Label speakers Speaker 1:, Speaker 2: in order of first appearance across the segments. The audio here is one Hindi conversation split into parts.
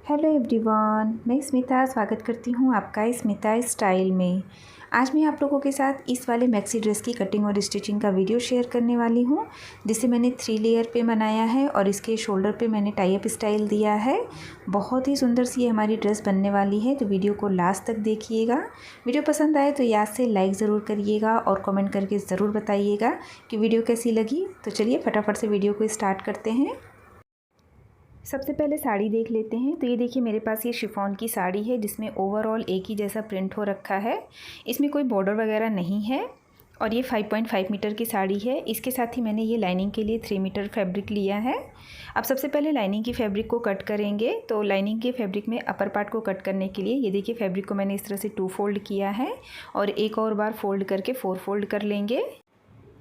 Speaker 1: हेलो एवरीवन, मैं स्मिता स्वागत करती हूँ आपका स्मिता स्टाइल में। आज मैं आप लोगों के साथ इस वाले मैक्सी ड्रेस की कटिंग और स्टिचिंग का वीडियो शेयर करने वाली हूँ, जिसे मैंने 3 लेयर पे बनाया है और इसके शोल्डर पे मैंने टाई अप स्टाइल दिया है। बहुत ही सुंदर सी ये हमारी ड्रेस बनने वाली है, तो वीडियो को लास्ट तक देखिएगा। वीडियो पसंद आए तो याद से लाइक ज़रूर करिएगा और कमेंट करके ज़रूर बताइएगा कि वीडियो कैसी लगी। तो चलिए फटाफट से वीडियो को स्टार्ट करते हैं। सबसे पहले साड़ी देख लेते हैं। तो ये देखिए, मेरे पास ये शिफॉन की साड़ी है जिसमें ओवरऑल एक ही जैसा प्रिंट हो रखा है। इसमें कोई बॉर्डर वगैरह नहीं है और ये 5.5 मीटर की साड़ी है। इसके साथ ही मैंने ये लाइनिंग के लिए 3 मीटर फैब्रिक लिया है। अब सबसे पहले लाइनिंग की फैब्रिक को कट करेंगे। तो लाइनिंग के फैब्रिक में अपर पार्ट को कट करने के लिए ये देखिए, फैब्रिक को मैंने इस तरह से 2 फोल्ड किया है और एक और बार फोल्ड करके 4 फोल्ड कर लेंगे।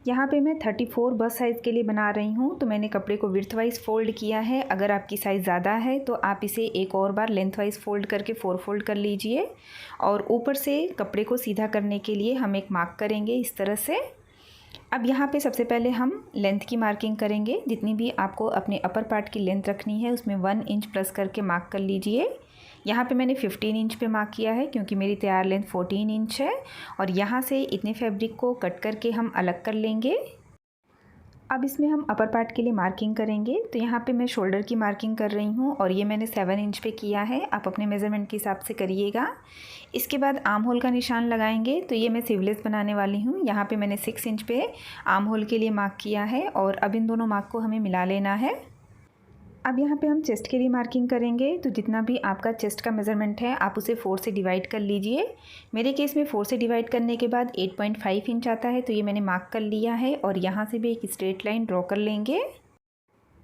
Speaker 1: यहाँ पे मैं 34 बस साइज़ के लिए बना रही हूँ, तो मैंने कपड़े को विड्थ वाइज फ़ोल्ड किया है। अगर आपकी साइज़ ज़्यादा है तो आप इसे एक और बार लेंथ वाइज फ़ोल्ड करके 4 फोल्ड कर लीजिए। और ऊपर से कपड़े को सीधा करने के लिए हम एक मार्क करेंगे इस तरह से। अब यहाँ पे सबसे पहले हम लेंथ की मार्किंग करेंगे। जितनी भी आपको अपने अपर पार्ट की लेंथ रखनी है उसमें 1 इंच प्लस करके मार्क कर लीजिए। यहाँ पे मैंने 15 इंच पे मार्क किया है क्योंकि मेरी तैयार लेंथ 14 इंच है। और यहाँ से इतने फैब्रिक को कट करके हम अलग कर लेंगे। अब इसमें हम अपर पार्ट के लिए मार्किंग करेंगे। तो यहाँ पे मैं शोल्डर की मार्किंग कर रही हूँ और ये मैंने 7 इंच पे किया है। आप अपने मेज़रमेंट के हिसाब से करिएगा। इसके बाद आर्म होल का निशान लगाएंगे। तो ये मैं स्लीवलेस बनाने वाली हूँ। यहाँ पे मैंने 6 इंच पे आर्म होल के लिए मार्क किया है और अब इन दोनों मार्क को हमें मिला लेना है। अब यहाँ पे हम चेस्ट के लिए मार्किंग करेंगे। तो जितना भी आपका चेस्ट का मेज़रमेंट है आप उसे 4 से डिवाइड कर लीजिए। मेरे केस में 4 से डिवाइड करने के बाद 8.5 इंच आता है, तो ये मैंने मार्क कर लिया है और यहाँ से भी एक स्ट्रेट लाइन ड्रॉ कर लेंगे।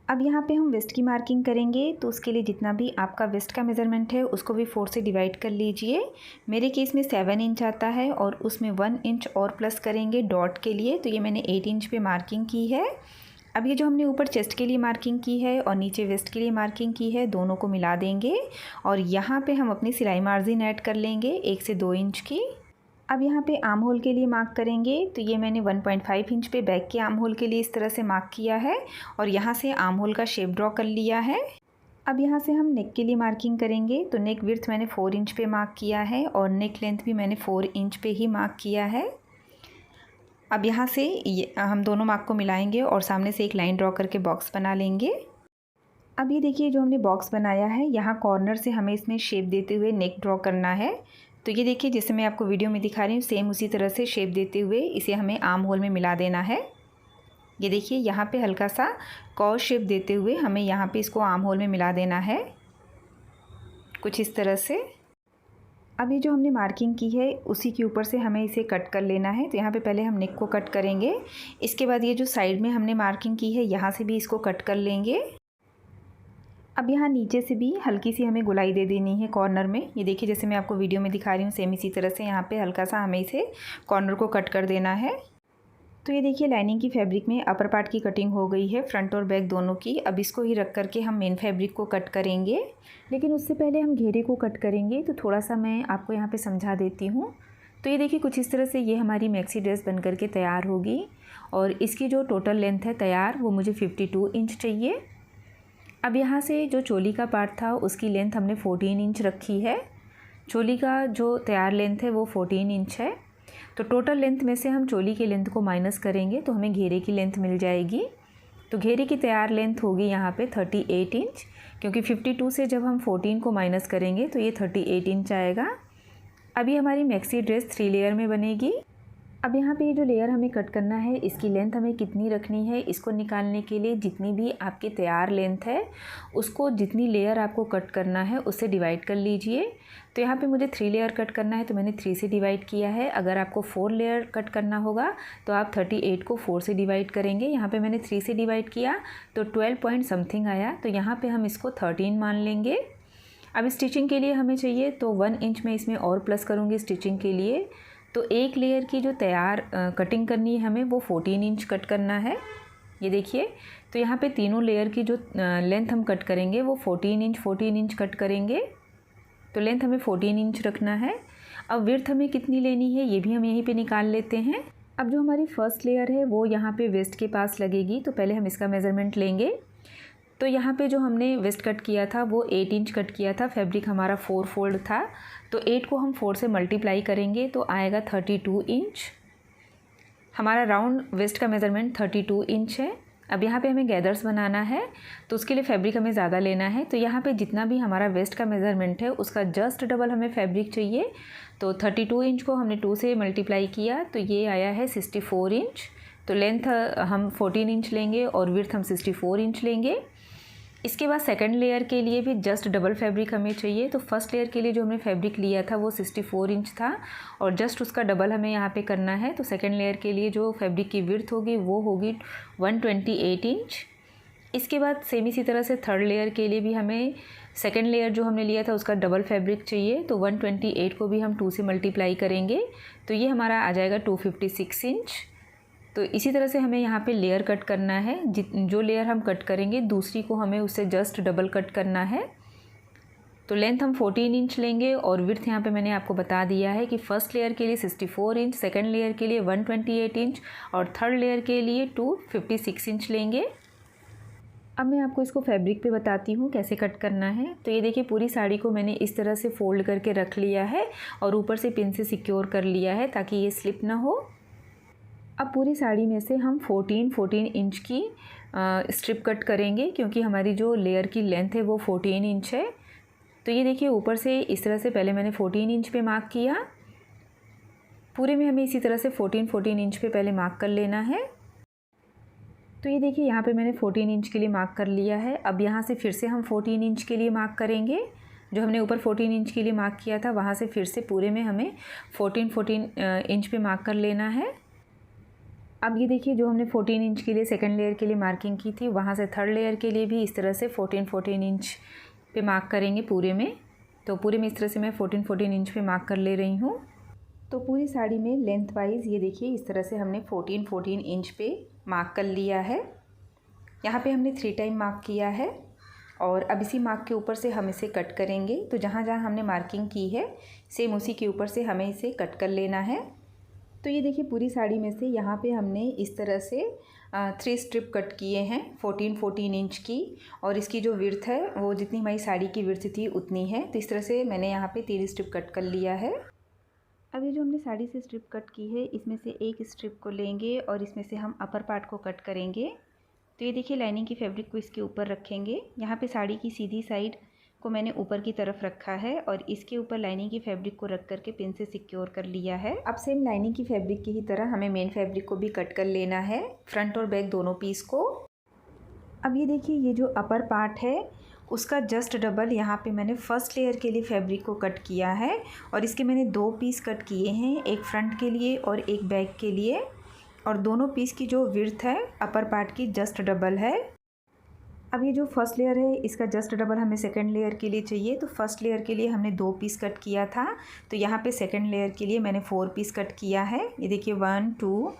Speaker 1: अब यहाँ पे हम वेस्ट की मार्किंग करेंगे। तो उसके लिए जितना भी आपका वेस्ट का मेज़रमेंट है उसको भी 4 से डिवाइड कर लीजिए। मेरे केस में 7 इंच आता है और उसमें 1 इंच और प्लस करेंगे डॉट के लिए। तो ये मैंने 8 इंच पे मार्किंग की है। अब ये जो हमने ऊपर चेस्ट के लिए मार्किंग की है और नीचे वेस्ट के लिए मार्किंग की है, दोनों को मिला देंगे और यहाँ पे हम अपनी सिलाई मार्जिन ऐड कर लेंगे 1 से 2 इंच की। अब यहाँ पे आर्म होल के लिए मार्क करेंगे। तो ये मैंने 1.5 इंच पे बैक के आर्म होल के लिए इस तरह से मार्क किया है और यहाँ से आर्म होल का शेप ड्रॉ कर लिया है। अब यहाँ से हम नेक के लिए मार्किंग करेंगे। तो नेक विड्थ मैंने 4 इंच पे मार्क किया है और नेक लेंथ भी मैंने 4 इंच पे ही मार्क किया है। अब यहाँ से हम दोनों मार्क को मिलाएंगे और सामने से एक लाइन ड्रॉ करके बॉक्स बना लेंगे। अब ये देखिए, जो हमने बॉक्स बनाया है यहाँ कॉर्नर से हमें इसमें शेप देते हुए नेक ड्रॉ करना है। तो ये देखिए, जैसे मैं आपको वीडियो में दिखा रही हूँ सेम उसी तरह से शेप देते हुए इसे हमें आर्म होल में मिला देना है। ये देखिए, यहाँ पे हल्का सा कर्व शेप देते हुए हमें यहाँ पे इसको आर्म होल में मिला देना है, कुछ इस तरह से। अब ये जो हमने मार्किंग की है उसी के ऊपर से हमें इसे कट कर लेना है। तो यहाँ पे पहले हम नेक को कट करेंगे। इसके बाद ये जो साइड में हमने मार्किंग की है यहाँ से भी इसको कट कर लेंगे। अब यहाँ नीचे से भी हल्की सी हमें गोलाई दे देनी है कॉर्नर में। ये देखिए, जैसे मैं आपको वीडियो में दिखा रही हूँ सेम इसी तरह से यहाँ पे हल्का सा हमें इसे कॉर्नर को कट कर देना है। तो ये देखिए, लाइनिंग की फैब्रिक में अपर पार्ट की कटिंग हो गई है, फ्रंट और बैक दोनों की। अब इसको ही रख करके हम मेन फैब्रिक को कट करेंगे, लेकिन उससे पहले हम घेरे को कट करेंगे। तो थोड़ा सा मैं आपको यहाँ पे समझा देती हूँ। तो ये देखिए, कुछ इस तरह से ये हमारी मैक्सी ड्रेस बन करके तैयार होगी और इसकी जो टोटल लेंथ है तैयार वो मुझे 52 इंच चाहिए। अब यहाँ से जो चोली का पार्ट था उसकी लेंथ हमने 14 इंच रखी है। चोली का जो तैयार लेंथ है वो 14 इंच है। तो टोटल लेंथ में से हम चोली की लेंथ को माइनस करेंगे तो हमें घेरे की लेंथ मिल जाएगी। तो घेरे की तैयार लेंथ होगी यहाँ पे 38 इंच, क्योंकि 52 से जब हम 14 को माइनस करेंगे तो ये 38 इंच आएगा। अभी हमारी मैक्सी ड्रेस 3 लेयर में बनेगी। अब यहाँ पे ये जो लेयर हमें कट करना है इसकी लेंथ हमें कितनी रखनी है, इसको निकालने के लिए जितनी भी आपकी तैयार लेंथ है उसको जितनी लेयर आपको कट करना है उससे डिवाइड कर लीजिए। तो यहाँ पे मुझे 3 लेयर कट करना है तो मैंने 3 से डिवाइड किया है। अगर आपको 4 लेयर कट करना होगा तो आप 38 को 4 से डिवाइड करेंगे। यहाँ पे मैंने 3 से डिवाइड किया तो 12 पॉइंट समथिंग आया, तो यहाँ पे हम इसको 13 मान लेंगे। अब स्टिचिंग के लिए हमें चाहिए तो 1 इंच में इसमें और प्लस करूँगी स्टिचिंग के लिए। तो एक लेयर की जो तैयार कटिंग करनी है हमें वो 14 इंच कट करना है। ये देखिए, तो यहाँ पे तीनों लेयर की जो लेंथ हम कट करेंगे वो 14 इंच कट करेंगे। तो लेंथ हमें 14 इंच रखना है। अब विड्थ हमें कितनी लेनी है ये भी हम यहीं पे निकाल लेते हैं। अब जो हमारी फर्स्ट लेयर है वो यहाँ पे वेस्ट के पास लगेगी, तो पहले हम इसका मेज़रमेंट लेंगे। तो यहाँ पे जो हमने वेस्ट कट किया था वो 8 इंच कट किया था। फैब्रिक हमारा 4 फोल्ड था, तो 8 को हम 4 से मल्टीप्लाई करेंगे तो आएगा 32 इंच। हमारा राउंड वेस्ट का मेज़रमेंट 32 इंच है। अब यहाँ पे हमें गैदर्स बनाना है, तो उसके लिए फैब्रिक हमें ज़्यादा लेना है। तो यहाँ पे जितना भी हमारा वेस्ट का मेज़रमेंट है उसका जस्ट डबल हमें फैब्रिक चाहिए। तो 32 इंच को हमने 2 से मल्टीप्लाई किया तो ये आया है 64 इंच। तो लेंथ हम 14 इंच लेंगे और विड्थ हम 64 इंच लेंगे। इसके बाद सेकंड लेयर के लिए भी जस्ट डबल फैब्रिक हमें चाहिए। तो फर्स्ट लेयर के लिए जो हमने फैब्रिक लिया था वो 64 इंच था और जस्ट उसका डबल हमें यहाँ पे करना है। तो सेकंड लेयर के लिए जो फैब्रिक की विड्थ होगी वो होगी 128 इंच। इसके बाद सेम इसी तरह से थर्ड लेयर के लिए भी हमें सेकंड लेयर जो हमने लिया था उसका डबल फैब्रिक चाहिए। तो 128 को भी हम 2 से मल्टीप्लाई करेंगे तो ये हमारा आ जाएगा 256 इंच। तो इसी तरह से हमें यहाँ पे लेयर कट करना है। जो लेयर हम कट करेंगे दूसरी को हमें उससे जस्ट डबल कट करना है। तो लेंथ हम 14 इंच लेंगे और विड्थ यहाँ पे मैंने आपको बता दिया है कि फर्स्ट लेयर के लिए 64 इंच, सेकंड लेयर के लिए 128 इंच और थर्ड लेयर के लिए 256 इंच लेंगे। अब मैं आपको इसको फैब्रिक पे बताती हूँ कैसे कट करना है। तो ये देखिए पूरी साड़ी को मैंने इस तरह से फोल्ड करके रख लिया है और ऊपर से पिन से सिक्योर कर लिया है ताकि ये स्लिप ना हो। अब पूरी साड़ी में से हम 14 इंच की स्ट्रिप कट करेंगे क्योंकि हमारी जो लेयर की लेंथ है वो 14 इंच है। तो ये देखिए ऊपर से इस तरह से पहले मैंने 14 इंच पे मार्क किया। पूरे में हमें इसी तरह से 14 इंच पे पहले मार्क कर लेना है। तो ये देखिए यहाँ पे मैंने 14 इंच के लिए मार्क कर लिया है। अब यहाँ से फिर से हम 14 इंच के लिए मार्क करेंगे। जो हमने ऊपर 14 इंच के लिए मार्क किया था वहाँ से फिर से पूरे में हमें 14 इंच पे मार्क कर लेना है। अब ये देखिए जो हमने 14 इंच के लिए सेकंड लेयर के लिए मार्किंग की थी वहाँ से थर्ड लेयर के लिए भी इस तरह से 14 इंच पे मार्क करेंगे पूरे में। तो पूरे में इस तरह से मैं 14 इंच पे मार्क कर ले रही हूँ। तो पूरी साड़ी में लेंथ वाइज ये देखिए इस तरह से हमने 14 इंच पे मार्क कर लिया है। यहाँ पे हमने 3 टाइम मार्क किया है और अब इसी मार्क के ऊपर से हम इसे कट करेंगे। तो जहाँ जहाँ हमने मार्किंग की है सेम उसी के ऊपर से हमें इसे कट कर लेना है। तो ये देखिए पूरी साड़ी में से यहाँ पे हमने इस तरह से 3 स्ट्रिप कट किए हैं 14 इंच की और इसकी जो विड्थ है वो जितनी हमारी साड़ी की विड्थ थी उतनी है। तो इस तरह से मैंने यहाँ पे 3 स्ट्रिप कट कर लिया है। अब ये जो हमने साड़ी से स्ट्रिप कट की है इसमें से एक स्ट्रिप को लेंगे और इसमें से हम अपर पार्ट को कट करेंगे। तो ये देखिए लाइनिंग की फैब्रिक को इसके ऊपर रखेंगे। यहाँ पे साड़ी की सीधी साइड को मैंने ऊपर की तरफ रखा है और इसके ऊपर लाइनिंग की फैब्रिक को रख करके पिन से सिक्योर कर लिया है। अब सेम लाइनिंग की फैब्रिक की ही तरह हमें मेन फैब्रिक को भी कट कर लेना है, फ्रंट और बैक दोनों पीस को। अब ये देखिए ये जो अपर पार्ट है उसका जस्ट डबल यहाँ पे मैंने फर्स्ट लेयर के लिए फैब्रिक को कट किया है और इसके मैंने 2 पीस कट किए हैं, एक फ्रंट के लिए और एक बैक के लिए। और दोनों पीस की जो विड्थ है अपर पार्ट की जस्ट डबल है। अब ये जो फर्स्ट लेयर है इसका जस्ट डबल हमें सेकंड लेयर के लिए चाहिए। तो फर्स्ट लेयर के लिए हमने 2 पीस कट किया था, तो यहाँ पे सेकंड लेयर के लिए मैंने 4 पीस कट किया है। ये देखिए 1 2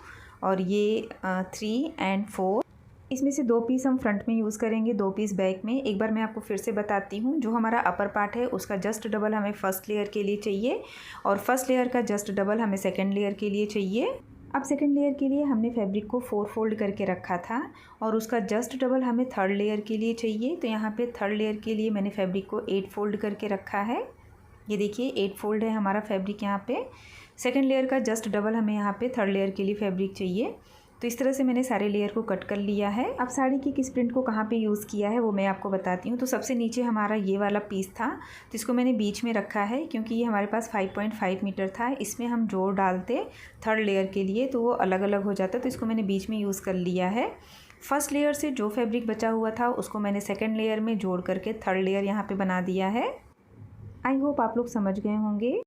Speaker 1: और ये 3 एंड 4। इसमें से 2 पीस हम फ्रंट में यूज़ करेंगे, 2 पीस बैक में। एक बार मैं आपको फिर से बताती हूँ। जो हमारा अपर पार्ट है उसका जस्ट डबल हमें फर्स्ट लेयर के लिए चाहिए और फर्स्ट लेयर का जस्ट डबल हमें सेकंड लेयर के लिए चाहिए। अब सेकंड लेयर के लिए हमने फैब्रिक को 4 फोल्ड करके रखा था और उसका जस्ट डबल हमें थर्ड लेयर के लिए चाहिए। तो यहाँ पे थर्ड लेयर के लिए मैंने फैब्रिक को 8 फोल्ड करके रखा है। ये देखिए 8 फोल्ड है हमारा फैब्रिक यहाँ पे। सेकंड लेयर का जस्ट डबल हमें यहाँ पे थर्ड लेयर के लिए फैब्रिक चाहिए। तो इस तरह से मैंने सारे लेयर को कट कर लिया है। अब साड़ी की किस प्रिंट को कहाँ पे यूज़ किया है वो मैं आपको बताती हूँ। तो सबसे नीचे हमारा ये वाला पीस था, तो इसको मैंने बीच में रखा है क्योंकि ये हमारे पास 5.5 मीटर था। इसमें हम जोड़ डालते थर्ड लेयर के लिए तो वो अलग अलग हो जाता, तो इसको मैंने बीच में यूज़ कर लिया है। फर्स्ट लेयर से जो फैब्रिक बचा हुआ था उसको मैंने सेकेंड लेयर में जोड़ करके थर्ड लेयर यहाँ पर बना दिया है। आई होप आप लोग समझ गए होंगे।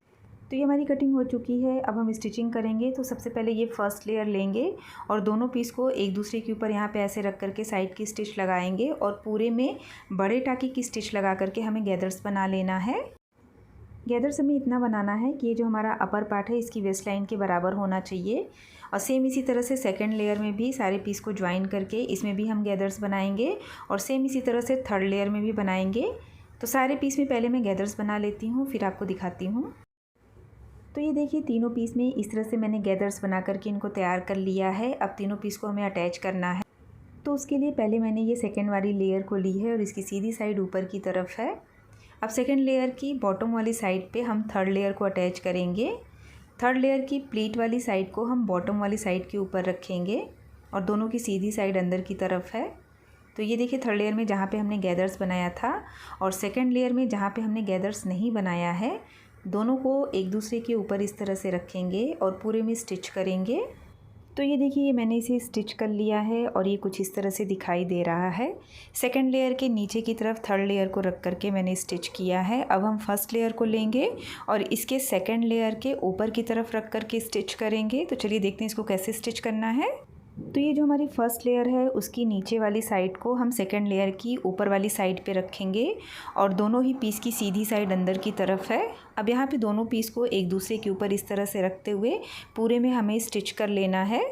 Speaker 1: तो ये हमारी कटिंग हो चुकी है। अब हम स्टिचिंग करेंगे। तो सबसे पहले ये फर्स्ट लेयर लेंगे और दोनों पीस को एक दूसरे के ऊपर यहाँ पे ऐसे रख करके साइड की स्टिच लगाएंगे और पूरे में बड़े टाँकी की स्टिच लगा करके हमें गैदर्स बना लेना है। गैदर्स हमें इतना बनाना है कि ये जो हमारा अपर पार्ट है इसकी वेस्ट लाइन के बराबर होना चाहिए। और सेम इसी तरह से सेकेंड लेयर में भी सारे पीस को ज्वाइन करके इसमें भी हम गैदर्स बनाएंगे और सेम इसी तरह से थर्ड लेयर में भी बनाएंगे। तो सारे पीस में पहले मैं गैदर्स बना लेती हूँ, फिर आपको दिखाती हूँ। तो ये देखिए तीनों पीस में इस तरह से मैंने गैदर्स बना करके इनको तैयार कर लिया है। अब तीनों पीस को हमें अटैच करना है। तो उसके लिए पहले मैंने ये सेकेंड वाली लेयर को ली है और इसकी सीधी साइड ऊपर की तरफ है। अब सेकेंड लेयर की बॉटम वाली साइड पे हम थर्ड लेयर को अटैच करेंगे। थर्ड लेयर की प्लीट वाली साइड को हम बॉटम वाली साइड के ऊपर रखेंगे और दोनों की सीधी साइड अंदर की तरफ है। तो ये देखिए थर्ड लेयर में जहाँ पे हमने गैदर्स बनाया था और सेकेंड लेयर में जहाँ पे हमने गैदर्स नहीं बनाया है, दोनों को एक दूसरे के ऊपर इस तरह से रखेंगे और पूरे में स्टिच करेंगे। तो ये देखिए ये मैंने इसे स्टिच कर लिया है और ये कुछ इस तरह से दिखाई दे रहा है। सेकंड लेयर के नीचे की तरफ थर्ड लेयर को रख करके मैंने स्टिच किया है। अब हम फर्स्ट लेयर को लेंगे और इसके सेकंड लेयर के ऊपर की तरफ रख करके स्टिच करेंगे। तो चलिए देखते हैं इसको कैसे स्टिच करना है। तो ये जो हमारी फर्स्ट लेयर है उसकी नीचे वाली साइड को हम सेकंड लेयर की ऊपर वाली साइड पे रखेंगे और दोनों ही पीस की सीधी साइड अंदर की तरफ है। अब यहाँ पे दोनों पीस को एक दूसरे के ऊपर इस तरह से रखते हुए पूरे में हमें स्टिच कर लेना है।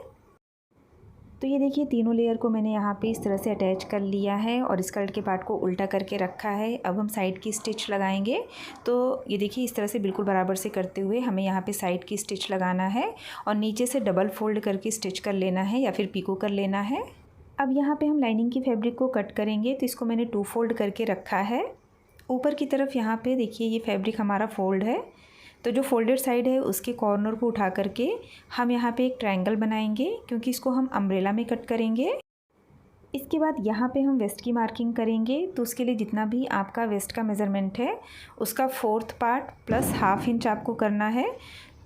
Speaker 1: तो ये देखिए तीनों लेयर को मैंने यहाँ पे इस तरह से अटैच कर लिया है और स्कर्ट के पार्ट को उल्टा करके रखा है। अब हम साइड की स्टिच लगाएंगे। तो ये देखिए इस तरह से बिल्कुल बराबर से करते हुए हमें यहाँ पे साइड की स्टिच लगाना है और नीचे से डबल फोल्ड करके स्टिच कर लेना है या फिर पिको कर लेना है। अब यहाँ पे हम लाइनिंग की फैब्रिक को कट करेंगे, तो इसको मैंने 2 फोल्ड करके रखा है। ऊपर की तरफ यहाँ पे देखिए ये फैब्रिक हमारा फोल्ड है, तो जो फोल्डेड साइड है उसके कॉर्नर को उठा करके हम यहाँ पे एक ट्रायंगल बनाएंगे, क्योंकि इसको हम अम्ब्रेला में कट करेंगे। इसके बाद यहाँ पे हम वेस्ट की मार्किंग करेंगे। तो उसके लिए जितना भी आपका वेस्ट का मेज़रमेंट है उसका 4th पार्ट प्लस ½ इंच आपको करना है।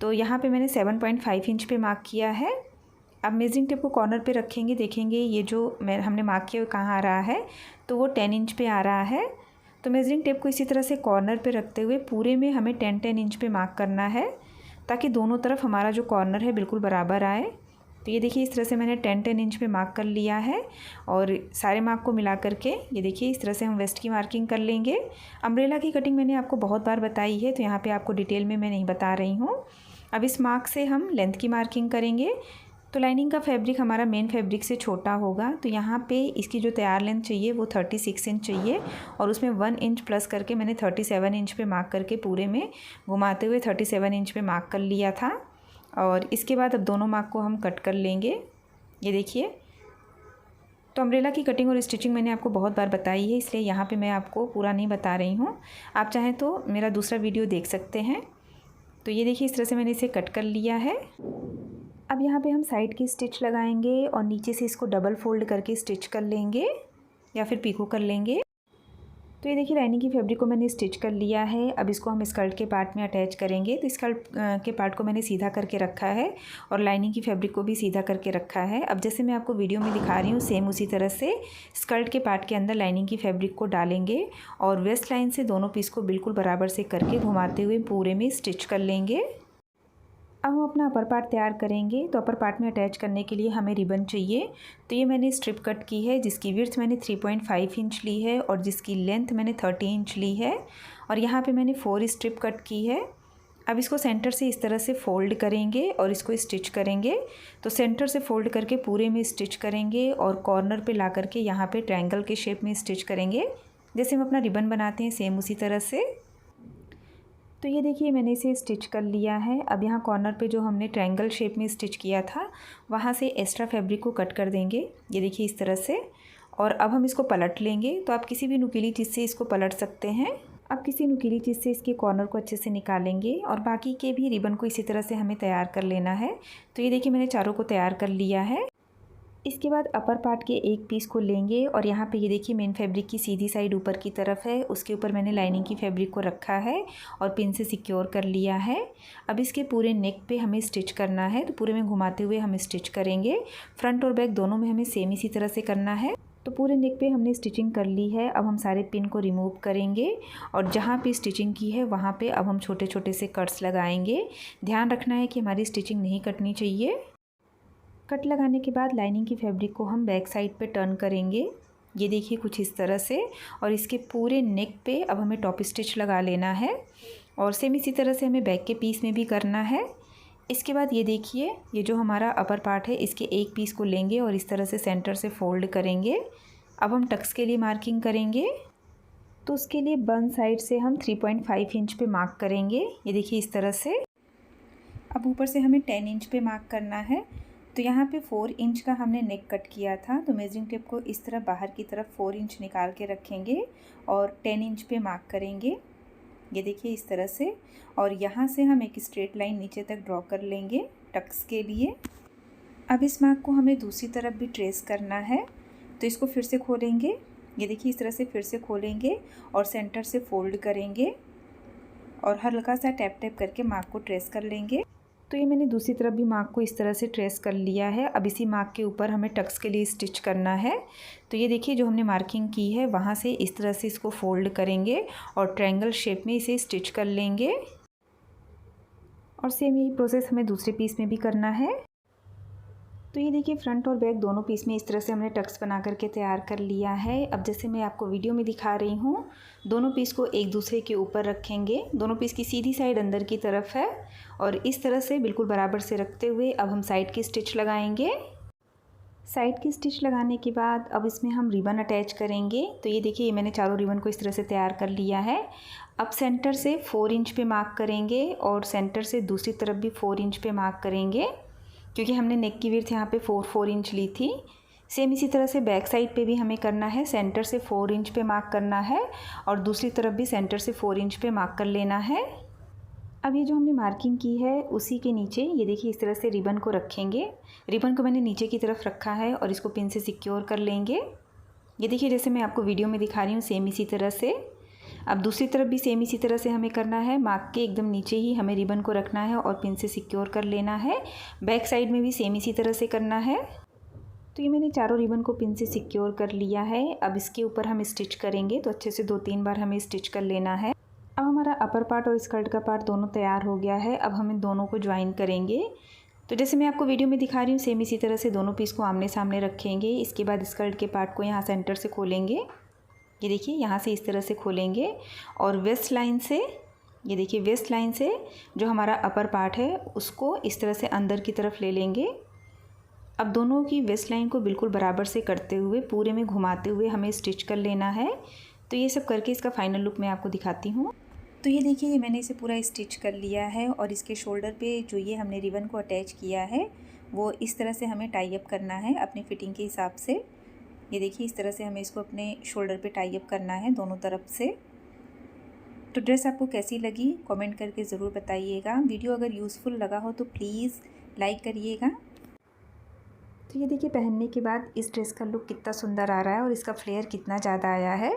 Speaker 1: तो यहाँ पे मैंने 7.5 इंच पे मार्क किया है। अब मेजरिंग टेप को कॉर्नर पे रखेंगे, देखेंगे ये जो हमने मार्क किया वो कहाँ आ रहा है, तो वो 10 इंच पे आ रहा है। तो मेजरिंग टेप को इसी तरह से कॉर्नर पे रखते हुए पूरे में हमें 10-10 इंच पे मार्क करना है, ताकि दोनों तरफ हमारा जो कॉर्नर है बिल्कुल बराबर आए। तो ये देखिए इस तरह से मैंने 10-10 इंच पे मार्क कर लिया है और सारे मार्क को मिला करके ये देखिए इस तरह से हम वेस्ट की मार्किंग कर लेंगे। अम्ब्रेला की कटिंग मैंने आपको बहुत बार बताई है, तो यहाँ पर आपको डिटेल में मैं नहीं बता रही हूँ। अब इस मार्क से हम लेंथ की मार्किंग करेंगे। तो लाइनिंग का फैब्रिक हमारा मेन फैब्रिक से छोटा होगा, तो यहाँ पे इसकी जो तैयार लेंथ चाहिए वो 36 इंच चाहिए और उसमें 1 इंच प्लस करके मैंने 37 इंच पे मार्क करके पूरे में घुमाते हुए 37 इंच पे मार्क कर लिया था। और इसके बाद अब दोनों मार्क को हम कट कर लेंगे। ये देखिए, तो अम्ब्रेला की कटिंग और स्टिचिंग मैंने आपको बहुत बार बताई है, इसलिए यहाँ पर मैं आपको पूरा नहीं बता रही हूँ। आप चाहें तो मेरा दूसरा वीडियो देख सकते हैं। तो ये देखिए इस तरह से मैंने इसे कट कर लिया है। अब यहाँ पे हम साइड की स्टिच लगाएंगे और नीचे से इसको डबल फोल्ड करके स्टिच कर लेंगे या फिर पिको कर लेंगे। तो ये देखिए लाइनिंग की फैब्रिक को मैंने स्टिच कर लिया है। अब इसको हम स्कर्ट के पार्ट में अटैच करेंगे। तो स्कर्ट के पार्ट को मैंने सीधा करके रखा है और लाइनिंग की फैब्रिक को भी सीधा करके रखा है। अब जैसे मैं आपको वीडियो में दिखा रही हूँ सेम उसी तरह से स्कर्ट के पार्ट के अंदर लाइनिंग की फैब्रिक को डालेंगे और वेस्ट लाइन से दोनों पीस को बिल्कुल बराबर से करके घुमाते हुए पूरे में स्टिच कर लेंगे। अब हम अपना अपर पार्ट तैयार करेंगे। तो अपर पार्ट में अटैच करने के लिए हमें रिबन चाहिए। तो ये मैंने स्ट्रिप कट की है, जिसकी विड्थ मैंने 3.5 इंच ली है और जिसकी लेंथ मैंने 30 इंच ली है और यहाँ पे मैंने 4 स्ट्रिप कट की है। अब इसको सेंटर से इस तरह से फ़ोल्ड करेंगे और इसको स्टिच करेंगे। तो सेंटर से फ़ोल्ड करके पूरे में स्टिच करेंगे और कॉर्नर पे ला करके यहाँ पे ट्रायंगल के शेप में स्टिच करेंगे, जैसे हम अपना रिबन बनाते हैं सेम उसी तरह से। तो ये देखिए मैंने इसे स्टिच कर लिया है। अब यहाँ कॉर्नर पे जो हमने ट्रायंगल शेप में स्टिच किया था वहाँ से एक्स्ट्रा फैब्रिक को कट कर देंगे, ये देखिए इस तरह से। और अब हम इसको पलट लेंगे। तो आप किसी भी नुकीली चीज़ से इसको पलट सकते हैं। अब किसी नुकीली चीज़ से इसके कॉर्नर को अच्छे से निकालेंगे और बाकी के भी रिबन को इसी तरह से हमें तैयार कर लेना है। तो ये देखिए मैंने चारों को तैयार कर लिया है। इसके बाद अपर पार्ट के एक पीस को लेंगे और यहाँ पे ये देखिए मेन फैब्रिक की सीधी साइड ऊपर की तरफ है, उसके ऊपर मैंने लाइनिंग की फैब्रिक को रखा है और पिन से सिक्योर कर लिया है। अब इसके पूरे नेक पे हमें स्टिच करना है, तो पूरे में घुमाते हुए हम स्टिच करेंगे। फ्रंट और बैक दोनों में हमें सेम इसी तरह से करना है। तो पूरे नेक पे हमने स्टिचिंग कर ली है। अब हम सारे पिन को रिमूव करेंगे और जहाँ पे स्टिचिंग की है वहाँ पे अब हम छोटे छोटे से कट्स लगाएंगे। ध्यान रखना है कि हमारी स्टिचिंग नहीं कटनी चाहिए। कट लगाने के बाद लाइनिंग की फैब्रिक को हम बैक साइड पे टर्न करेंगे, ये देखिए कुछ इस तरह से। और इसके पूरे नेक पे अब हमें टॉप स्टिच लगा लेना है और सेम इसी तरह से हमें बैक के पीस में भी करना है। इसके बाद ये देखिए ये जो हमारा अपर पार्ट है इसके एक पीस को लेंगे और इस तरह से सेंटर से फोल्ड करेंगे। अब हम टक्स के लिए मार्किंग करेंगे। तो उसके लिए बन साइड से हम 3.5 इंच पे मार्क करेंगे, ये देखिए इस तरह से। अब ऊपर से हमें 10 इंच पे मार्क करना है। तो यहाँ पे 4 इंच का हमने नेक कट किया था, तो मेजरिंग टेप को इस तरह बाहर की तरफ 4 इंच निकाल के रखेंगे और 10 इंच पे मार्क करेंगे। ये देखिए इस तरह से, और यहाँ से हम एक स्ट्रेट लाइन नीचे तक ड्रॉ कर लेंगे टक्स के लिए। अब इस मार्क को हमें दूसरी तरफ भी ट्रेस करना है, तो इसको फिर से खोलेंगे। ये देखिए इस तरह से फिर से खोलेंगे और सेंटर से फोल्ड करेंगे और हल्का सा टैप टैप करके मार्क को ट्रेस कर लेंगे। तो ये मैंने दूसरी तरफ भी मार्क को इस तरह से ट्रेस कर लिया है। अब इसी मार्क के ऊपर हमें टक्स के लिए स्टिच करना है। तो ये देखिए जो हमने मार्किंग की है वहाँ से इस तरह से इसको फोल्ड करेंगे और ट्रायंगल शेप में इसे स्टिच कर लेंगे। और सेम यही प्रोसेस हमें दूसरे पीस में भी करना है। तो ये देखिए फ्रंट और बैक दोनों पीस में इस तरह से हमने टक्स बना करके तैयार कर लिया है। अब जैसे मैं आपको वीडियो में दिखा रही हूँ, दोनों पीस को एक दूसरे के ऊपर रखेंगे। दोनों पीस की सीधी साइड अंदर की तरफ है और इस तरह से बिल्कुल बराबर से रखते हुए अब हम साइड की स्टिच लगाएंगे। साइड की स्टिच लगाने के बाद अब इसमें हम रिबन अटैच करेंगे। तो ये देखिए ये मैंने चारों रिबन को इस तरह से तैयार कर लिया है। अब सेंटर से 4 इंच पे मार्क करेंगे और सेंटर से दूसरी तरफ भी 4 इंच पे मार्क करेंगे, क्योंकि हमने नेक की विड्थ यहाँ पे 4 इंच ली थी। सेम इसी तरह से बैक साइड पे भी हमें करना है। सेंटर से 4 इंच पे मार्क करना है और दूसरी तरफ भी सेंटर से 4 इंच पे मार्क कर लेना है। अब ये जो हमने मार्किंग की है उसी के नीचे ये देखिए इस तरह से रिबन को रखेंगे। रिबन को मैंने नीचे की तरफ रखा है और इसको पिन से सिक्योर कर लेंगे। ये देखिए जैसे मैं आपको वीडियो में दिखा रही हूँ सेम इसी तरह से। अब दूसरी तरफ भी सेम इसी तरह से हमें करना है। मार्क के एकदम नीचे ही हमें रिबन को रखना है और पिन से सिक्योर कर लेना है। बैक साइड में भी सेम इसी तरह से करना है। तो ये मैंने चारों रिबन को पिन से सिक्योर कर लिया है। अब इसके ऊपर हम स्टिच करेंगे, तो अच्छे से 2-3 बार हमें स्टिच कर लेना है। अब हमारा अपर पार्ट और स्कर्ट का पार्ट दोनों तैयार हो गया है। अब हम इन दोनों को ज्वाइन करेंगे। तो जैसे मैं आपको वीडियो में दिखा रही हूँ सेम इसी तरह से दोनों पीस को आमने सामने रखेंगे। इसके बाद स्कर्ट के पार्ट को यहाँ सेंटर से खोलेंगे। ये देखिए यहाँ से इस तरह से खोलेंगे और वेस्ट लाइन से, ये देखिए वेस्ट लाइन से जो हमारा अपर पार्ट है उसको इस तरह से अंदर की तरफ ले लेंगे। अब दोनों की वेस्ट लाइन को बिल्कुल बराबर से करते हुए पूरे में घुमाते हुए हमें स्टिच कर लेना है। तो ये सब करके इसका फाइनल लुक मैं आपको दिखाती हूँ। तो ये देखिए मैंने इसे पूरा स्टिच कर लिया है और इसके शोल्डर पे जो ये हमने रिबन को अटैच किया है वो इस तरह से हमें टाई अप करना है अपनी फिटिंग के हिसाब से। ये देखिए इस तरह से हमें इसको अपने शोल्डर पे टाई अप करना है दोनों तरफ से। तो ड्रेस आपको कैसी लगी कमेंट करके ज़रूर बताइएगा। वीडियो अगर यूज़फुल लगा हो तो प्लीज़ लाइक करिएगा। तो ये देखिए पहनने के बाद इस ड्रेस का लुक कितना सुंदर आ रहा है और इसका फ्लेयर कितना ज़्यादा आया है।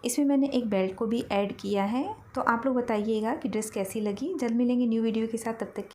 Speaker 1: इसमें मैंने एक बेल्ट को भी ऐड किया है। तो आप लोग बताइएगा कि ड्रेस कैसी लगी। जल्द मिलेंगे न्यू वीडियो के साथ, तब तक